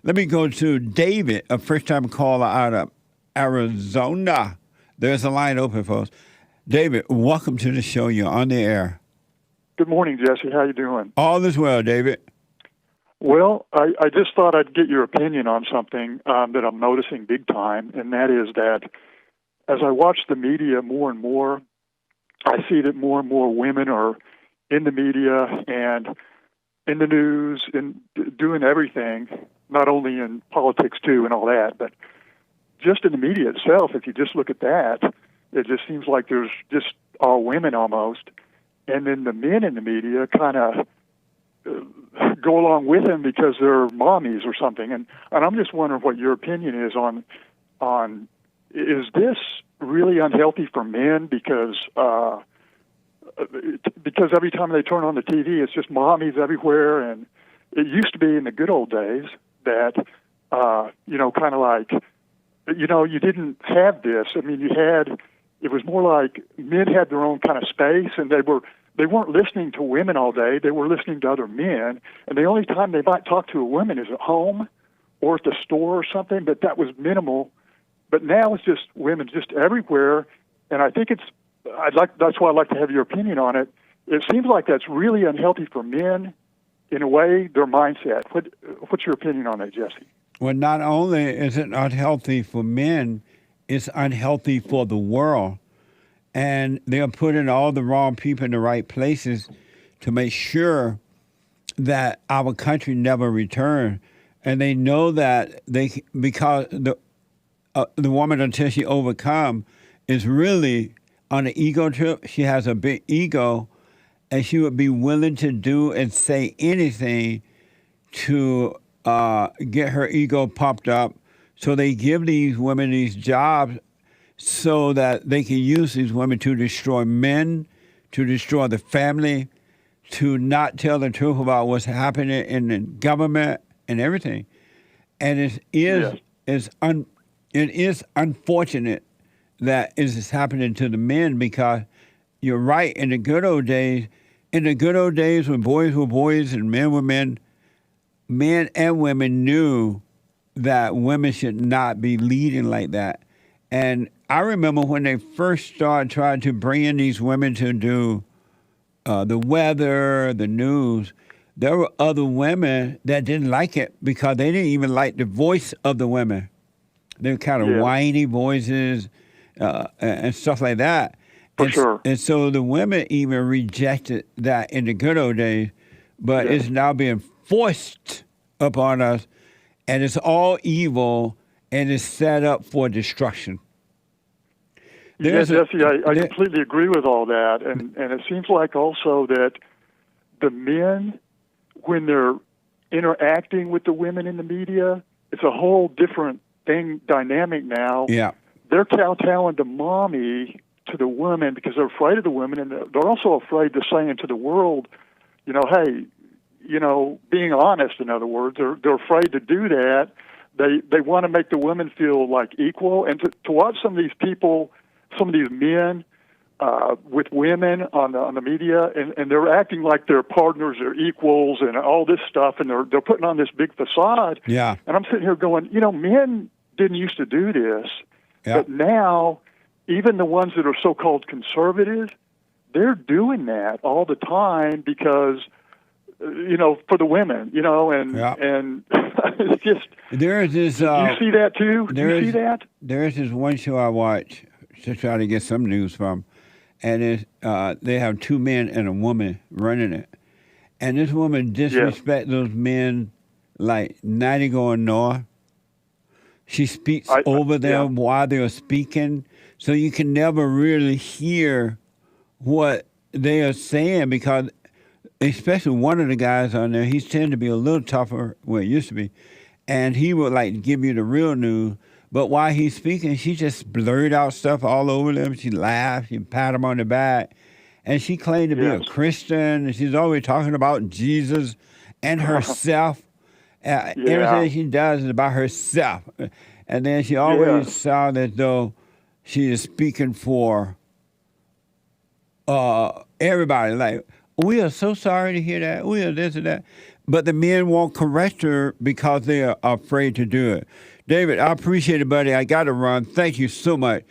Let me go to David, a first-time caller out of Arizona. There's a line open, folks. David, welcome to the show. You're on the air. Good morning, Jesse. How you doing? All is well, David. Well, I just thought I'd get your opinion on something that I'm noticing big time, and that is that as I watch the media more and more, I see that more and more women are in the media and in the news and doing everything, not only in politics too and all that, but just in the media itself. If you just look at that, it just seems like there's just all women almost, and then the men in the media kind of go along with them because they're mommies or something. And I'm just wondering what your opinion is on is this really unhealthy for men because every time they turn on the TV, it's just mommies everywhere. And it used to be in the good old days that, kind of like, you didn't have this. I mean, it was more like men had their own kind of space, and they weren't listening to women all day. They were listening to other men. And the only time they might talk to a woman is at home or at the store or something, but that was minimal. But now it's just women just everywhere. And I think that's why I'd like to have your opinion on it. It seems like that's really unhealthy for men, in a way, their mindset. What's your opinion on that, Jesse? Well, not only is it unhealthy for men, it's unhealthy for the world. And they're putting all the wrong people in the right places to make sure that our country never returns. And they know that because the woman, until she overcome, is really on an ego trip. She has a big ego, and she would be willing to do and say anything to get her ego pumped up. So they give these women these jobs so that they can use these women to destroy men, to destroy the family, to not tell the truth about what's happening in the government and everything. And it is unfortunate that it is happening to the men, because you're right. In the good old days when boys were boys and men were men, men and women knew that women should not be leading like that. And I remember when they first started trying to bring in these women to do the weather, the news, there were other women that didn't like it because they didn't even like the voice of the women. They were kind of whiny voices and stuff like that. Sure. And so the women even rejected that in the good old days, but it's now being forced upon us, and it's all evil, and it's set up for destruction. Jesse, I completely agree with all that. And it seems like also that the men, when they're interacting with the women in the media, it's a whole different dynamic now. Yeah. They're kowtowing to mommy, to the women, because they're afraid of the women, and they're also afraid to saying to the world, hey, being honest, in other words, they're afraid to do that. They want to make the women feel like equal, and to watch some of these people, some of these men with women on the media, and they're acting like they're partners, they're equals, and all this stuff, and they're putting on this big facade. Yeah. And I'm sitting here going, men didn't used to do this, but now even the ones that are so-called conservative, they're doing that all the time because, for the women, and it's just. There is this. You see that too? You see that? There is this one show I watch to try to get some news from, and they have two men and a woman running it, and this woman disrespects those men like 90 going north. She speaks over them while they're speaking, so you can never really hear what they are saying, because especially one of the guys on there, he's tend to be a little tougher, well, it used to be, and he would like give you the real news. But while he's speaking, she just blurred out stuff all over them. She laughed, she pat him on the back, and she claimed to be a Christian, and she's always talking about Jesus and herself. Everything she does is about herself. And then she always sounds as though she is speaking for everybody. Like, we are so sorry to hear that. We are this and that. but the men won't correct her because they are afraid to do it. David, I appreciate it, buddy. I got to run. Thank you so much.